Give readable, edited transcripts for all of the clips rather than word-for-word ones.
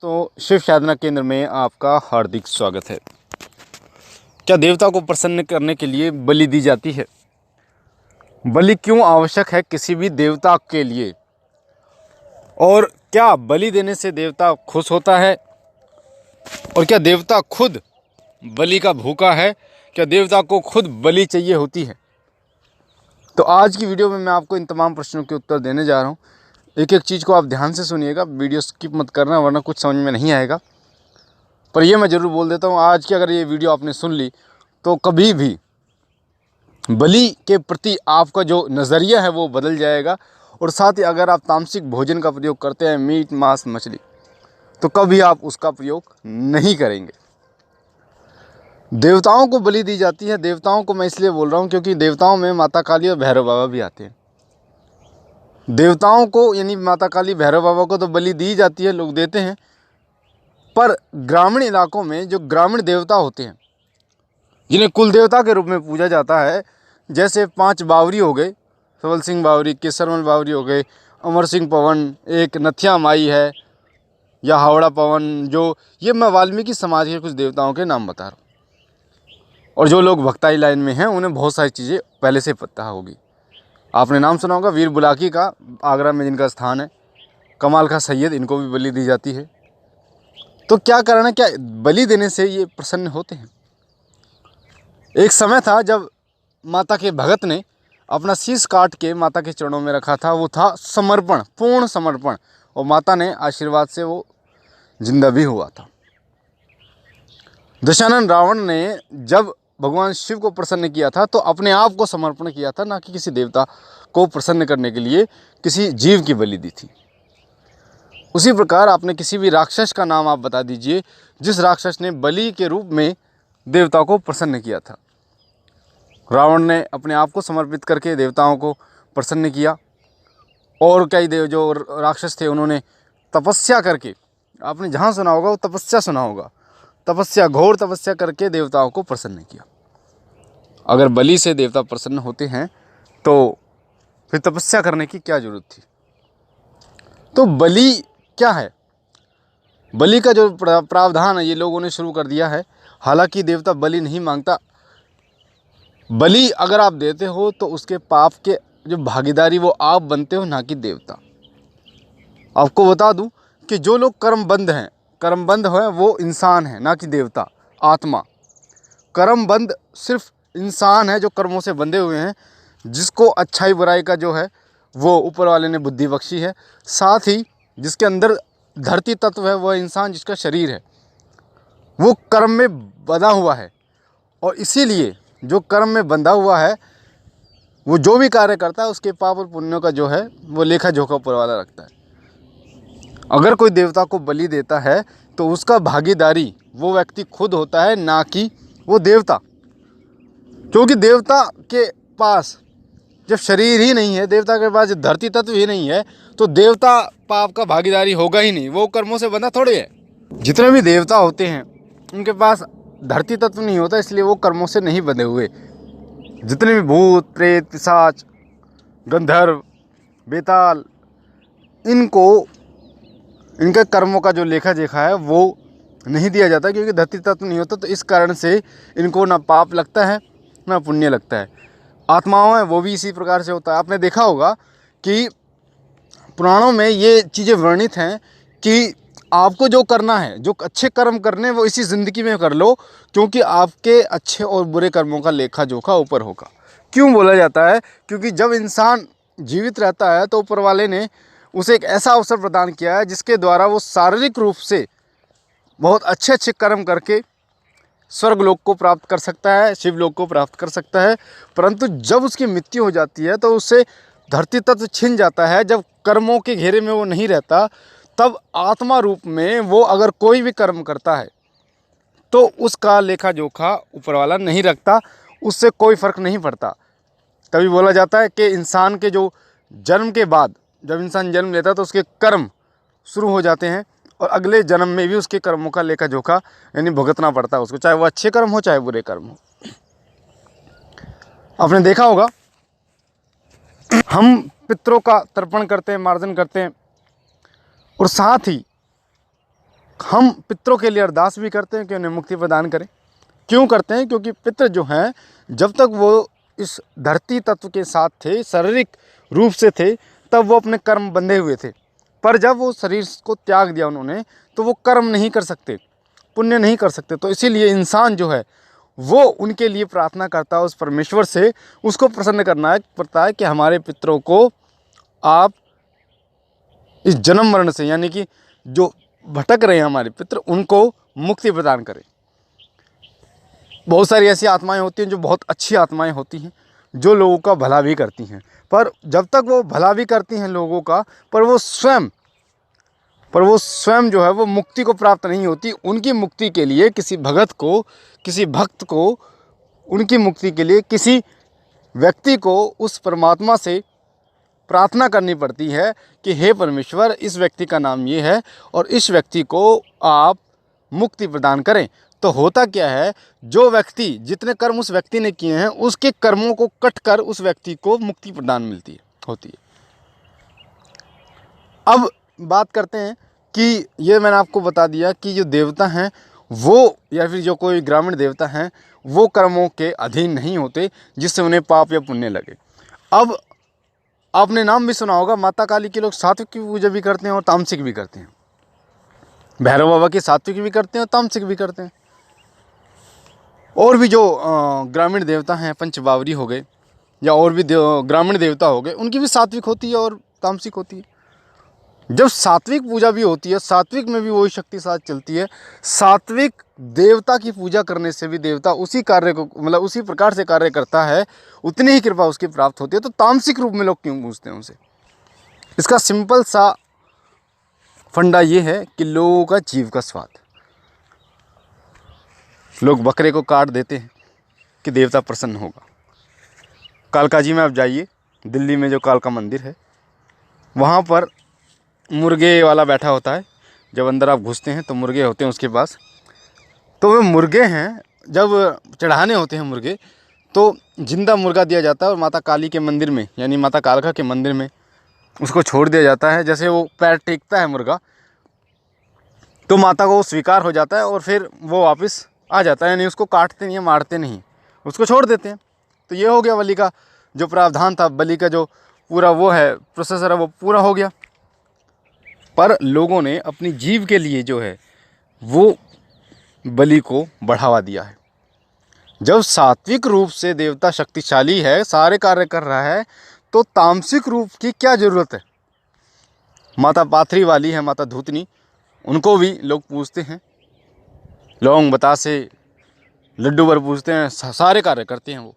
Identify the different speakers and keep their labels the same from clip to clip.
Speaker 1: तो शिव साधना केंद्र में आपका हार्दिक स्वागत है। क्या देवता को प्रसन्न करने के लिए बलि दी जाती है? बलि क्यों आवश्यक है किसी भी देवता के लिए? और क्या बलि देने से देवता खुश होता है? और क्या देवता खुद बलि का भूखा है? क्या देवता को खुद बलि चाहिए होती है? तो आज की वीडियो में मैं आपको इन तमाम प्रश्नों के उत्तर देने जा रहा हूँ। एक एक चीज़ को आप ध्यान से सुनिएगा, वीडियो स्किप मत करना वरना कुछ समझ में नहीं आएगा। पर यह मैं ज़रूर बोल देता हूँ, आज की अगर ये वीडियो आपने सुन ली तो कभी भी बलि के प्रति आपका जो नज़रिया है वो बदल जाएगा। और साथ ही अगर आप तामसिक भोजन का प्रयोग करते हैं, मीट मांस मछली, तो कभी आप उसका प्रयोग नहीं करेंगे। देवताओं को बलि दी जाती है। देवताओं को मैं इसलिए बोल रहा हूँ क्योंकि देवताओं में माता काली और भैरव बाबा भी आते हैं। देवताओं को यानी माता काली भैरव बाबा को तो बलि दी जाती है, लोग देते हैं। पर ग्रामीण इलाकों में जो ग्रामीण देवता होते हैं, जिन्हें कुल देवता के रूप में पूजा जाता है, जैसे 5 बावरी हो गए, सबल सिंह बावरी, केसरमल बावरी हो गए, अमर सिंह पवन, एक नथिया माई है, या हावड़ा पवन, जो ये मैं वाल्मीकि समाज के कुछ देवताओं के नाम बता रहा हूँ। और जो लोग भक्ताई लाइन में हैं उन्हें बहुत सारी चीज़ें पहले से पता होगी। आपने नाम सुना होगा वीर बुलाकी का, आगरा में जिनका स्थान है, कमाल का सैयद, इनको भी बलि दी जाती है। तो क्या कारण है, क्या बलि देने से ये प्रसन्न होते हैं? एक समय था जब माता के भगत ने अपना शीश काट के माता के चरणों में रखा था। वो था समर्पण, पूर्ण समर्पण, और माता ने आशीर्वाद से वो जिंदा भी हुआ था। दशानन रावण ने जब भगवान शिव को प्रसन्न किया था तो अपने आप को समर्पण किया था, ना कि किसी देवता को प्रसन्न करने के लिए किसी जीव की बलि दी थी। उसी प्रकार आपने किसी भी राक्षस का नाम आप बता दीजिए जिस राक्षस ने बलि के रूप में देवता को प्रसन्न किया था। रावण ने अपने आप को समर्पित करके देवताओं को प्रसन्न किया। और कई देव जो राक्षस थे उन्होंने तपस्या करके, आपने जहाँ सुना होगा वो तपस्या सुना होगा, तपस्या, घोर तपस्या करके देवताओं को प्रसन्न किया। अगर बलि से देवता प्रसन्न होते हैं तो फिर तपस्या करने की क्या जरूरत थी? तो बलि क्या है? बलि का जो प्रावधान है ये लोगों ने शुरू कर दिया है। हालांकि देवता बलि नहीं मांगता। बलि अगर आप देते हो तो उसके पाप के जो भागीदारी वो आप बनते हो, ना कि देवता। आपको बता दूं कि जो लोग कर्मबंध हैं, कर्मबंध हैं वो इंसान है, ना कि देवता, आत्मा। कर्मबंध सिर्फ इंसान है जो कर्मों से बंधे हुए हैं, जिसको अच्छाई बुराई का जो है वो ऊपर वाले ने बुद्धि बख्शी है। साथ ही जिसके अंदर धरती तत्व है, वह इंसान जिसका शरीर है वो कर्म में बंधा हुआ है। और इसीलिए जो कर्म में बंधा हुआ है वो जो भी कार्य करता है उसके पाप और पुण्यों का जो है वो लेखा जोखा ऊपर वाला रखता है। अगर कोई देवता को बलि देता है तो उसका भागीदारी वो व्यक्ति खुद होता है, ना कि वो देवता। क्योंकि देवता के पास जब शरीर ही नहीं है, देवता के पास धरती तत्व ही नहीं है, तो देवता पाप का भागीदारी होगा ही नहीं, वो कर्मों से बंधा थोड़े है। जितने भी देवता होते हैं उनके पास धरती तत्व नहीं होता, इसलिए वो कर्मों से नहीं बंधे हुए। जितने भी भूत प्रेत पिशाच गंधर्व बेताल, इनको इनके कर्मों का जो लेखा जोखा है वो नहीं दिया जाता, क्योंकि धरती तत्व नहीं होता। तो इस कारण से इनको ना पाप लगता है ना पुण्य लगता है। आत्माओं है वो भी इसी प्रकार से होता है। आपने देखा होगा कि पुराणों में ये चीज़ें वर्णित हैं कि आपको जो करना है, जो अच्छे कर्म करने वो इसी ज़िंदगी में कर लो, क्योंकि आपके अच्छे और बुरे कर्मों का लेखा जोखा ऊपर होगा। क्यों बोला जाता है? क्योंकि जब इंसान जीवित रहता है तो ऊपर वाले ने उसे एक ऐसा अवसर प्रदान किया है जिसके द्वारा वो शारीरिक रूप से बहुत अच्छे अच्छे कर्म करके स्वर्गलोक को प्राप्त कर सकता है, शिवलोक को प्राप्त कर सकता है। परंतु जब उसकी मृत्यु हो जाती है तो उससे धरती तत्व छिन जाता है। जब कर्मों के घेरे में वो नहीं रहता, तब आत्मा रूप में वो अगर कोई भी कर्म करता है तो उसका लेखा जोखा ऊपर वाला नहीं रखता, उससे कोई फर्क नहीं पड़ता। तभी बोला जाता है कि इंसान के जो जन्म के बाद, जब इंसान जन्म लेता है तो उसके कर्म शुरू हो जाते हैं, और अगले जन्म में भी उसके कर्मों का लेखा जोखा यानी भुगतना पड़ता है उसको, चाहे वो अच्छे कर्म हो चाहे बुरे कर्म हो। आपने देखा होगा हम पितरों का तर्पण करते हैं, मार्जन करते हैं, और साथ ही हम पितरों के लिए अरदास भी करते हैं कि उन्हें मुक्ति प्रदान करें। क्यों करते हैं? क्योंकि पितर जो हैं, जब तक वो इस धरती तत्व के साथ थे, शारीरिक रूप से थे, तब वो अपने कर्म बंधे हुए थे। पर जब वो शरीर को त्याग दिया उन्होंने, तो वो कर्म नहीं कर सकते, पुण्य नहीं कर सकते। तो इसीलिए इंसान जो है वो उनके लिए प्रार्थना करता है उस परमेश्वर से, उसको प्रसन्न करना पड़ता है कि हमारे पितरों को आप इस जन्म मरण से, यानी कि जो भटक रहे हैं हमारे पितर, उनको मुक्ति प्रदान करें। बहुत सारी ऐसी आत्माएं होती हैं जो बहुत अच्छी आत्माएं होती हैं, जो लोगों का भला भी करती हैं, पर जब तक वो भला भी करती हैं लोगों का, पर वो स्वयं जो है वो मुक्ति को प्राप्त नहीं होती। उनकी मुक्ति के लिए किसी भगत को, किसी भक्त को, उनकी मुक्ति के लिए किसी व्यक्ति को उस परमात्मा से प्रार्थना करनी पड़ती है कि हे परमेश्वर, इस व्यक्ति का नाम ये है और इस व्यक्ति को आप मुक्ति प्रदान करें। तो होता क्या है, जो व्यक्ति, जितने कर्म उस व्यक्ति ने किए हैं, उसके कर्मों को कट कर उस व्यक्ति को मुक्ति प्रदान होती है। अब बात करते हैं कि ये मैंने आपको बता दिया कि जो देवता हैं वो, या फिर जो कोई ग्रामीण देवता हैं, वो कर्मों के अधीन नहीं होते जिससे उन्हें पाप या पुण्य लगे। अब आपने नाम भी सुना होगा, माता काली के लोग सात्विक की पूजा भी करते हैं और तामसिक भी करते हैं। भैरव बाबा की सात्विक भी करते हैं और तामसिक भी करते हैं। और भी जो ग्रामीण देवता हैं, पंचबावरी हो गए या और भी ग्रामीण देवता हो गए, उनकी भी सात्विक होती है और तामसिक होती है। जब सात्विक पूजा भी होती है, सात्विक में भी वही शक्ति साथ चलती है। सात्विक देवता की पूजा करने से भी देवता उसी कार्य को, मतलब उसी प्रकार से कार्य करता है, उतनी ही कृपा उसकी प्राप्त होती है। तो तामसिक रूप में लोग क्यों पूजते हैं उनसे? इसका सिंपल सा फंडा ये है कि लोगों का जीव का स्वाद। लोग बकरे को काट देते हैं कि देवता प्रसन्न होगा। कालकाजी में आप जाइए, दिल्ली में जो कालका मंदिर है, वहाँ पर मुर्गे वाला बैठा होता है। जब अंदर आप घुसते हैं तो मुर्गे होते हैं उसके पास। तो वे मुर्गे हैं, जब चढ़ाने होते हैं मुर्गे, तो जिंदा मुर्गा दिया जाता है और माता काली के मंदिर में, यानी माता कालका के मंदिर में उसको छोड़ दिया जाता है। जैसे वो पैर टेकता है मुर्गा, तो माता को स्वीकार हो जाता है और फिर वो वापस आ जाता है, यानी उसको काटते नहीं, मारते नहीं, उसको छोड़ देते हैं। तो ये हो गया बलि का जो प्रावधान था, बलि का जो पूरा वो है प्रोसेसर है, वो पूरा हो गया। पर लोगों ने अपनी जीव के लिए जो है वो बलि को बढ़ावा दिया है। जब सात्विक रूप से देवता शक्तिशाली है, सारे कार्य कर रहा है, तो तामसिक रूप की क्या ज़रूरत है? माता पाथरी वाली है, माता धूतनी, उनको भी लोग पूजते हैं, लौंग बतासे लड्डू बर पूजते हैं, सारे कार्य करते हैं वो।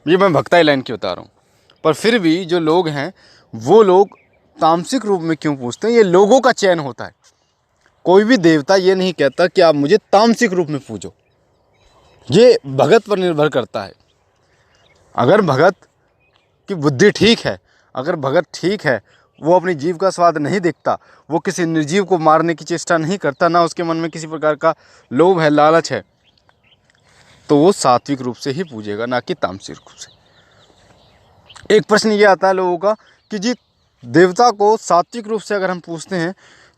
Speaker 1: ये मैं भक्ताई लाइन की बता रहा हूँ। पर फिर भी जो लोग हैं वो लोग तामसिक रूप में क्यों पूजते हैं? ये लोगों का चयन होता है। कोई भी देवता ये नहीं कहता कि आप मुझे तामसिक रूप में पूजो, ये भगत पर निर्भर करता है। अगर भगत की बुद्धि ठीक है, अगर भगत ठीक है, वो अपनी जीव का स्वाद नहीं देखता, वो किसी निर्जीव को मारने की चेष्टा नहीं करता, ना उसके मन में किसी प्रकार का लोभ है, लालच है, तो वो सात्विक रूप से ही पूजेगा, ना कि तामसिक रूप से। एक प्रश्न ये आता है लोगों का कि जी, देवता को सात्विक रूप से अगर हम पूजते हैं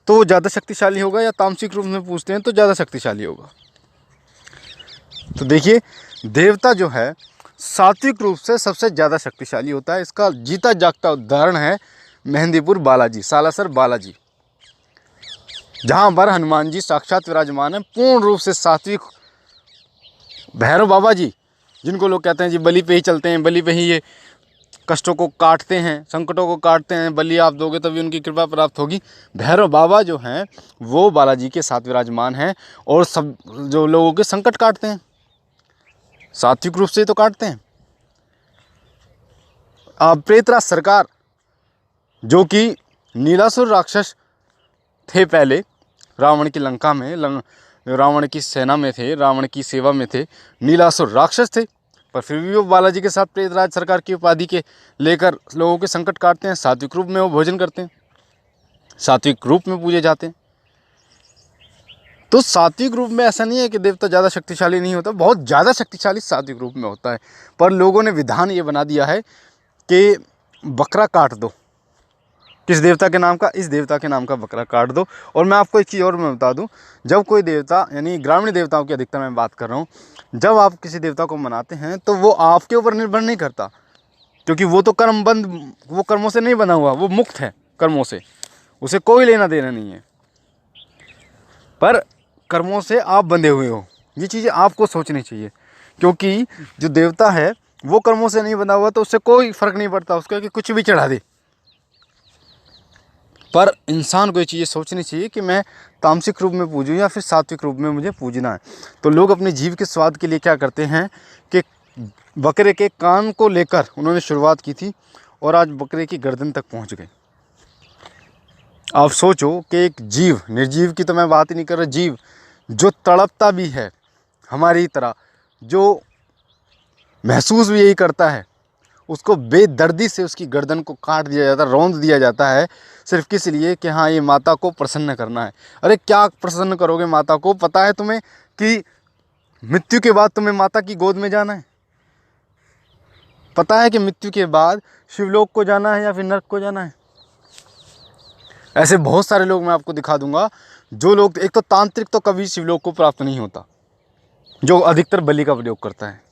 Speaker 1: तो वो ज़्यादा शक्तिशाली होगा, या तामसिक रूप में पूजते हैं तो ज़्यादा शक्तिशाली होगा? तो देखिए, देवता जो है सात्विक रूप से सबसे ज़्यादा शक्तिशाली होता है। इसका जीता जागता उदाहरण है मेहंदीपुर बालाजी, सालासर बालाजी, जहाँ पर हनुमान जी साक्षात विराजमान है, पूर्ण रूप से सात्विक। भैरव बाबा जी, जिनको लोग कहते हैं जी बलि पे ही चलते हैं, बलि पे ही ये कष्टों को काटते हैं, संकटों को काटते हैं, बलि आप दोगे तभी उनकी कृपा प्राप्त होगी। भैरव बाबा जो हैं वो बालाजी के साथ विराजमान हैं और सब जो लोगों के संकट काटते हैं, सात्विक रूप से तो काटते हैं। प्रेतराज सरकार, जो कि नीलासुर राक्षस थे पहले, रावण की लंका में, रावण की सेना में थे, रावण की सेवा में थे, नीलासुर राक्षस थे, पर फिर भी वो बालाजी के साथ प्रेतराज सरकार की उपाधि के लेकर लोगों के संकट काटते हैं। सात्विक रूप में वो भोजन करते हैं, सात्विक रूप में पूजे जाते हैं। तो सात्विक रूप में ऐसा नहीं है कि देवता ज़्यादा शक्तिशाली नहीं होता, बहुत ज़्यादा शक्तिशाली सात्विक रूप में होता है। पर लोगों ने विधान ये बना दिया है कि बकरा काट दो, किस देवता के नाम का? इस देवता के नाम का बकरा काट दो। और मैं आपको एक चीज़ और मैं बता दूं, जब कोई देवता, यानी ग्रामीण देवताओं की अधिकतर मैं बात कर रहा हूँ, जब आप किसी देवता को मनाते हैं तो वो आपके ऊपर निर्भर नहीं करता, क्योंकि वो तो कर्मबंध, वो कर्मों से नहीं बना हुआ, वो मुक्त है कर्मों से, उसे कोई लेना देना नहीं है। पर कर्मों से आप बंधे हुए हो, ये चीज़ें आपको सोचनी चाहिए, क्योंकि जो देवता है वो कर्मों से नहीं बंधा हुआ तो उससे कोई फर्क नहीं पड़ता उसका कि कुछ भी चढ़ा दे। पर इंसान को ये चीज़ें सोचनी चाहिए कि मैं तामसिक रूप में पूजूं या फिर सात्विक रूप में मुझे पूजना है। तो लोग अपने जीव के स्वाद के लिए क्या करते हैं कि बकरे के कान को लेकर उन्होंने शुरुआत की थी और आज बकरे की गर्दन तक पहुंच गए। आप सोचो कि एक जीव, निर्जीव की तो मैं बात ही नहीं कर रहा, जीव जो तड़पता भी है हमारी तरह, जो महसूस भी यही करता है, उसको बेदर्दी से उसकी गर्दन को काट दिया जाता है, रौंद दिया जाता है, सिर्फ किस लिए कि हाँ ये माता को प्रसन्न करना है। अरे क्या प्रसन्न करोगे माता को? पता है तुम्हें कि मृत्यु के बाद तुम्हें माता की गोद में जाना है? पता है कि मृत्यु के बाद शिवलोक को जाना है या फिर नरक को जाना है? ऐसे बहुत सारे लोग मैं आपको दिखा दूंगा, जो लोग, एक तो तांत्रिक तो कभी शिवलोक को प्राप्त नहीं होता, जो अधिकतर बलि का प्रयोग करता है।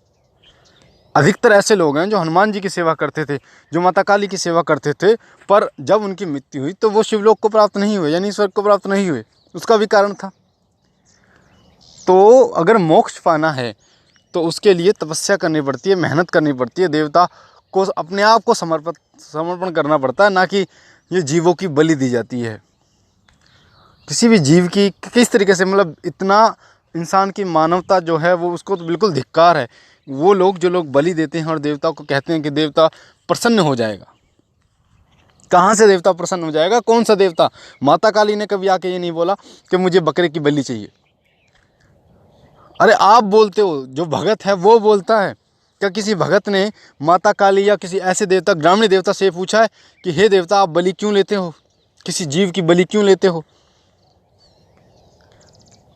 Speaker 1: अधिकतर ऐसे लोग हैं जो हनुमान जी की सेवा करते थे, जो माता काली की सेवा करते थे, पर जब उनकी मृत्यु हुई तो वो शिवलोक को प्राप्त नहीं हुए, यानी स्वर्ग को प्राप्त नहीं हुए। उसका भी कारण था। तो अगर मोक्ष पाना है तो उसके लिए तपस्या करनी पड़ती है, मेहनत करनी पड़ती है, देवता को अपने आप को समर्पण करना पड़ता है, ना कि ये जीवों की बलि दी जाती है। किसी भी जीव की किस तरीके से, मतलब इतना इंसान की मानवता जो है वो, उसको तो बिल्कुल धिक्कार है। वो लोग जो लोग बलि देते हैं और देवता को कहते हैं कि देवता प्रसन्न हो जाएगा, कहाँ से देवता प्रसन्न हो जाएगा? कौन सा देवता? माता काली ने कभी आके ये नहीं बोला कि मुझे बकरे की बलि चाहिए। अरे आप बोलते हो, जो भगत है वो बोलता है। क्या किसी भगत ने माता काली या किसी ऐसे देवता, ग्रामीण देवता से पूछा है कि हे देवता आप बलि क्यों लेते हो, किसी जीव की बलि क्यों लेते हो?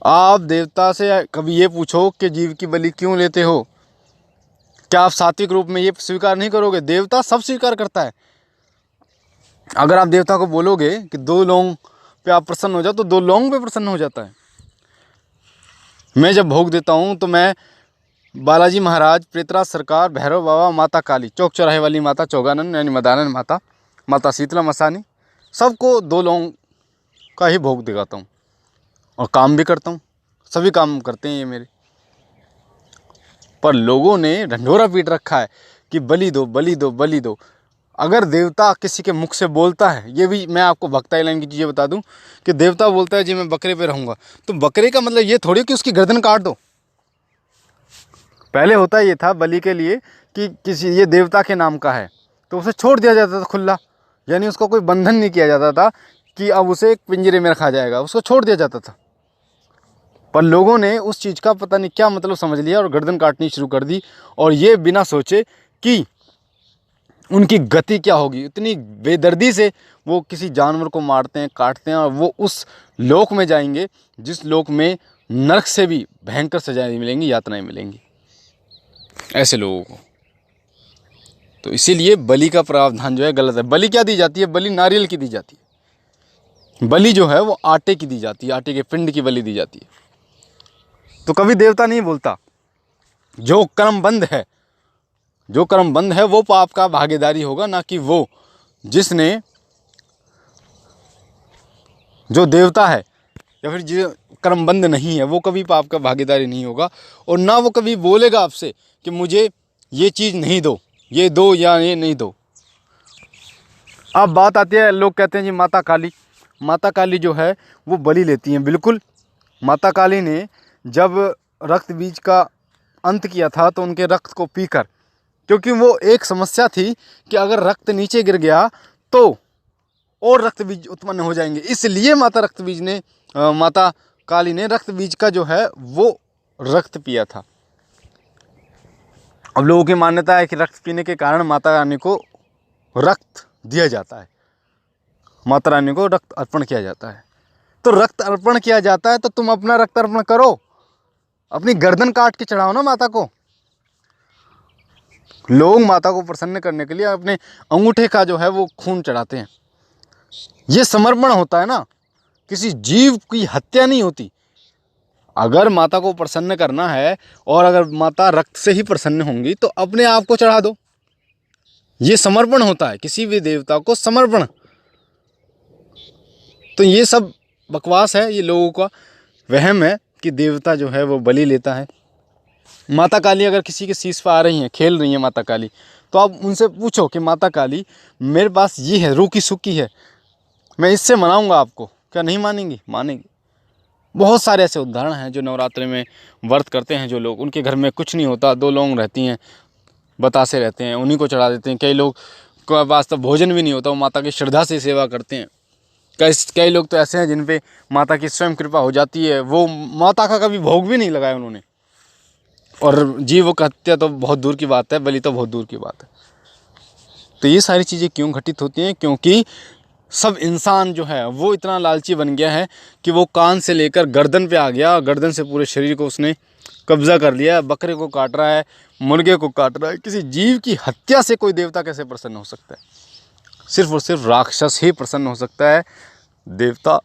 Speaker 1: आप देवता से कभी ये पूछो कि जीव की बलि क्यों लेते हो? क्या आप सात्विक रूप में ये स्वीकार नहीं करोगे? देवता सब स्वीकार करता है। अगर आप देवता को बोलोगे कि 2 लौंग पे आप प्रसन्न हो जाओ, तो 2 लौंग पे प्रसन्न हो जाता है। मैं जब भोग देता हूँ तो मैं बालाजी महाराज, प्रेतराज सरकार, भैरव बाबा, माता काली, चौक चौराहे वाली माता चौगानन यानी मदानन माता, माता शीतला मसानी, सबको 2 लौंग का ही भोग दिखाता हूँ और काम भी करता हूँ। सभी काम करते हैं ये मेरे। पर लोगों ने ढंढोरा पीट रखा है कि बलि दो, बलि दो, बलि दो। अगर देवता किसी के मुख से बोलता है, ये भी मैं आपको भक्ताई लाइन की चीज़ें बता दूं, कि देवता बोलता है जी मैं बकरे पे रहूँगा, तो बकरे का मतलब ये थोड़ी कि उसकी गर्दन काट दो। पहले होता ये था बलि के लिए कि किसी, ये देवता के नाम का है तो उसे छोड़ दिया जाता था खुला, यानी उसका कोई बंधन नहीं किया जाता था कि अब उसे एक पिंजरे में रखा जाएगा, उसको छोड़ दिया जाता था। पर लोगों ने उस चीज़ का पता नहीं क्या मतलब समझ लिया और गर्दन काटनी शुरू कर दी, और ये बिना सोचे कि उनकी गति क्या होगी। इतनी बेदर्दी से वो किसी जानवर को मारते हैं, काटते हैं, और वो उस लोक में जाएंगे जिस लोक में नरक से भी भयंकर सजाएं मिलेंगी, यातनाएं मिलेंगी ऐसे लोगों को। तो इसीलिए बलि का प्रावधान जो है गलत है। बलि क्या दी जाती है? बलि नारियल की दी जाती है। बलि जो है वो आटे की दी जाती है, आटे के पिंड की बलि दी जाती है। तो कभी देवता नहीं बोलता, जो कर्मबंध है, जो कर्मबंध है वो पाप का भागीदारी होगा, ना कि वो जिसने, जो देवता है या फिर जो कर्मबंध नहीं है वो कभी पाप का भागीदारी नहीं होगा। और ना वो कभी बोलेगा आपसे कि मुझे ये चीज़ नहीं दो, ये दो या ये नहीं दो। अब बात आती है, लोग कहते हैं जी माता काली, माता काली जो है वो बलि लेती हैं। बिल्कुल, माता काली ने जब रक्त बीज का अंत किया था तो उनके रक्त को पीकर, क्योंकि वो एक समस्या थी कि अगर रक्त नीचे गिर गया तो और रक्त बीज उत्पन्न हो जाएंगे, इसलिए माता काली ने रक्त बीज का जो है वो रक्त पिया था। अब लोगों की मान्यता है कि रक्त पीने के कारण माता रानी को रक्त दिया जाता है, माता रानी को रक्त अर्पण किया जाता है। तो रक्त अर्पण किया जाता है तो तुम अपना रक्त अर्पण करो, अपनी गर्दन काट के चढ़ाओ ना माता को। लोग माता को प्रसन्न करने के लिए अपने अंगूठे का जो है वो खून चढ़ाते हैं, ये समर्पण होता है ना, किसी जीव की हत्या नहीं होती। अगर माता को प्रसन्न करना है और अगर माता रक्त से ही प्रसन्न होंगी तो अपने आप को चढ़ा दो। ये समर्पण होता है, किसी भी देवता को समर्पण। तो ये सब बकवास है, ये लोगों का वहम है कि देवता जो है वो बलि लेता है। माता काली अगर किसी के शीश पर आ रही हैं, खेल रही हैं माता काली, तो आप उनसे पूछो कि माता काली मेरे पास ये है, रूखी सूखी है, मैं इससे मनाऊंगा आपको, क्या नहीं मानेंगी? मानेंगी। बहुत सारे ऐसे उदाहरण हैं जो नवरात्रि में व्रत करते हैं जो लोग, उनके घर में कुछ नहीं होता, 2 लौंग रहती हैं, बतासे रहते हैं, उन्हीं को चढ़ा देते हैं। कई लोग के पास तो भोजन भी नहीं होता, वो माता की श्रद्धा से सेवा करते हैं। कई लोग तो ऐसे हैं जिन पे माता की स्वयं कृपा हो जाती है, वो माता का कभी भोग भी नहीं लगाया उन्होंने, और जीव की हत्या तो बहुत दूर की बात है, बलि तो बहुत दूर की बात है। तो ये सारी चीज़ें क्यों घटित होती हैं? क्योंकि सब इंसान जो है वो इतना लालची बन गया है कि वो कान से लेकर गर्दन पे आ गया, गर्दन से पूरे शरीर को उसने कब्जा कर लिया। बकरे को काट रहा है, मुर्गे को काट रहा है। किसी जीव की हत्या से कोई देवता कैसे प्रसन्न हो सकता है? सिर्फ और सिर्फ राक्षस ही प्रसन्न हो सकता है, देवता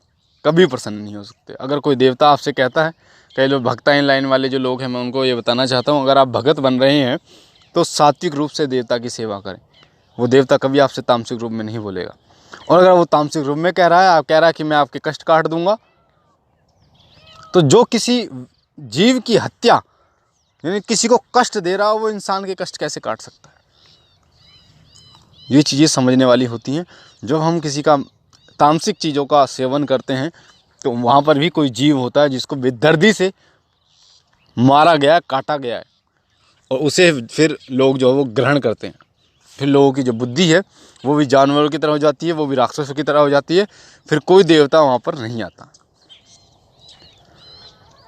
Speaker 1: कभी प्रसन्न नहीं हो सकते। अगर कोई देवता आपसे कहता है, कई लोग भक्ताइन लाइन वाले जो लोग हैं, मैं उनको ये बताना चाहता हूँ, अगर आप भगत बन रहे हैं तो सात्विक रूप से देवता की सेवा करें। वो देवता कभी आपसे तामसिक रूप में नहीं बोलेगा। और अगर वो तामसिक रूप में कह रहा है, आप कह रहा है कि मैं आपके कष्ट काट दूंगा, तो जो किसी जीव की हत्या यानी किसी को कष्ट दे रहा हो, वो इंसान के कष्ट कैसे काट सकता है? ये चीज़ें समझने वाली होती हैं। जब हम किसी का तामसिक चीज़ों का सेवन करते हैं तो वहाँ पर भी कोई जीव होता है जिसको बेदर्दी से मारा गया है, काटा गया है, और उसे फिर लोग जो है वो ग्रहण करते हैं। फिर लोगों की जो बुद्धि है वो भी जानवरों की तरह हो जाती है, वो भी राक्षसों की तरह हो जाती है। फिर कोई देवता वहाँ पर नहीं आता।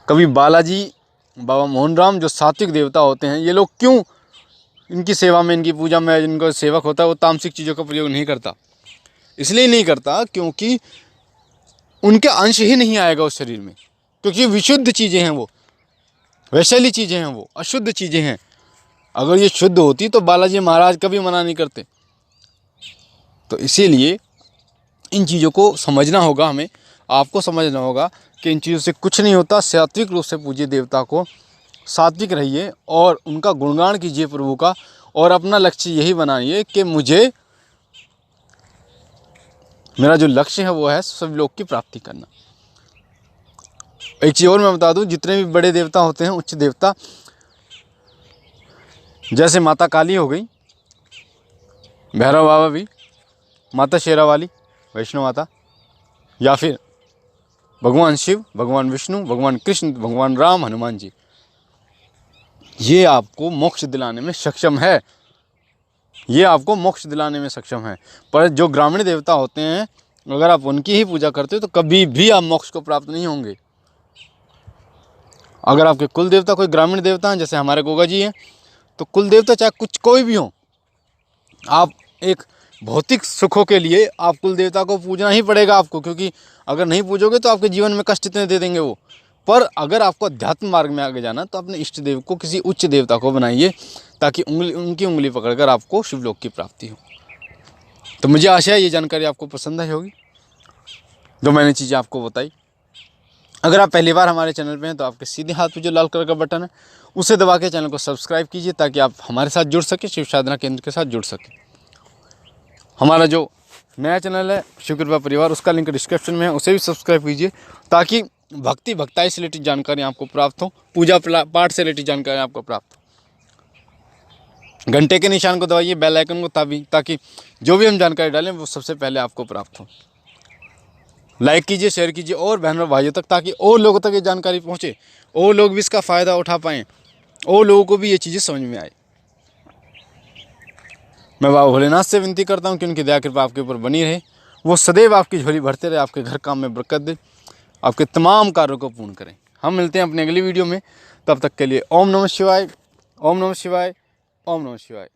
Speaker 1: कभी बालाजी, बाबा मोहन राम जो सात्विक देवता होते हैं, ये लोग क्यों इनकी सेवा में, इनकी पूजा में जिनको सेवक होता है वो तामसिक चीज़ों का प्रयोग नहीं करता? इसलिए नहीं करता क्योंकि उनके अंश ही नहीं आएगा उस शरीर में, क्योंकि विशुद्ध चीज़ें हैं, वो वैशाली चीज़ें हैं, वो अशुद्ध चीज़ें हैं। अगर ये शुद्ध होती तो बालाजी महाराज कभी मना नहीं करते। तो इसीलिए इन चीज़ों को समझना होगा, हमें आपको समझना होगा कि इन चीज़ों से कुछ नहीं होता। सात्विक रूप से पूजिए देवता को, सात्विक रहिए और उनका गुणगान कीजिए प्रभु का, और अपना लक्ष्य यही बनाइए कि मुझे, मेरा जो लक्ष्य है वो है सभी लोग की प्राप्ति करना। एक चीज़ और मैं बता दूं, जितने भी बड़े देवता होते हैं, उच्च देवता, जैसे माता काली हो गई, भैरव बाबा भी, माता शेरावाली वैष्णो माता, या फिर भगवान शिव, भगवान विष्णु, भगवान कृष्ण, भगवान राम, हनुमान जी, ये आपको मोक्ष दिलाने में सक्षम है। ये आपको मोक्ष दिलाने में सक्षम है। पर जो ग्रामीण देवता होते हैं, अगर आप उनकी ही पूजा करते हो तो कभी भी आप मोक्ष को प्राप्त नहीं होंगे। अगर आपके कुल देवता कोई ग्रामीण देवता हैं, जैसे हमारे गोगा जी हैं, तो कुल देवता चाहे कुछ कोई भी हो, आप एक भौतिक सुखों के लिए आप कुल देवता को पूजना ही पड़ेगा आपको, क्योंकि अगर नहीं पूजोगे तो आपके जीवन में कष्ट इतने दे देंगे वो। पर अगर आपको अध्यात्म मार्ग में आगे जाना तो अपने इष्ट देव को, किसी उच्च देवता को बनाइए, ताकि उनकी उंगली पकड़कर आपको शिवलोक की प्राप्ति हो। तो मुझे आशा है ये जानकारी आपको पसंद आई होगी, जो मैंने चीज़ें आपको बताई। अगर आप पहली बार हमारे चैनल पे हैं तो आपके सीधे हाथ पे जो लाल कलर का बटन है उसे दबा के चैनल को सब्सक्राइब कीजिए, ताकि आप हमारे साथ जुड़ सकें, शिव साधना केंद्र के साथ जुड़ सकें। हमारा जो नया चैनल है शिव कृपा परिवार, उसका लिंक डिस्क्रिप्शन में है, उसे भी सब्सक्राइब कीजिए, ताकि भक्ताई से रिलेटेड जानकारी आपको प्राप्त हो, पूजा पाठ से रिलेटेड जानकारी आपको प्राप्त हो। घंटे के निशान को दबाइए, बेल आइकन को, ताकि जो भी हम जानकारी डालें वो सबसे पहले आपको प्राप्त हो। लाइक कीजिए, शेयर कीजिए और बहनों और भाइयों तक, ताकि और लोगों तक ये जानकारी पहुँचे, और लोग भी इसका फ़ायदा उठा पाएँ, और लोगों को भी ये चीज़ें समझ में आए। मैं बाबा भोलेनाथ से विनती करता हूँ कि उनकी दया कृपा आपके ऊपर बनी रहे, वो सदैव आपकी झोली भरते रहे, आपके घर काम में बरकत दे, आपके तमाम कार्यों को पूर्ण करें। हम मिलते हैं अपने अगली वीडियो में, तब तक के लिए ओम नमः शिवाय, ओम नमः शिवाय, ओम नमः शिवाय।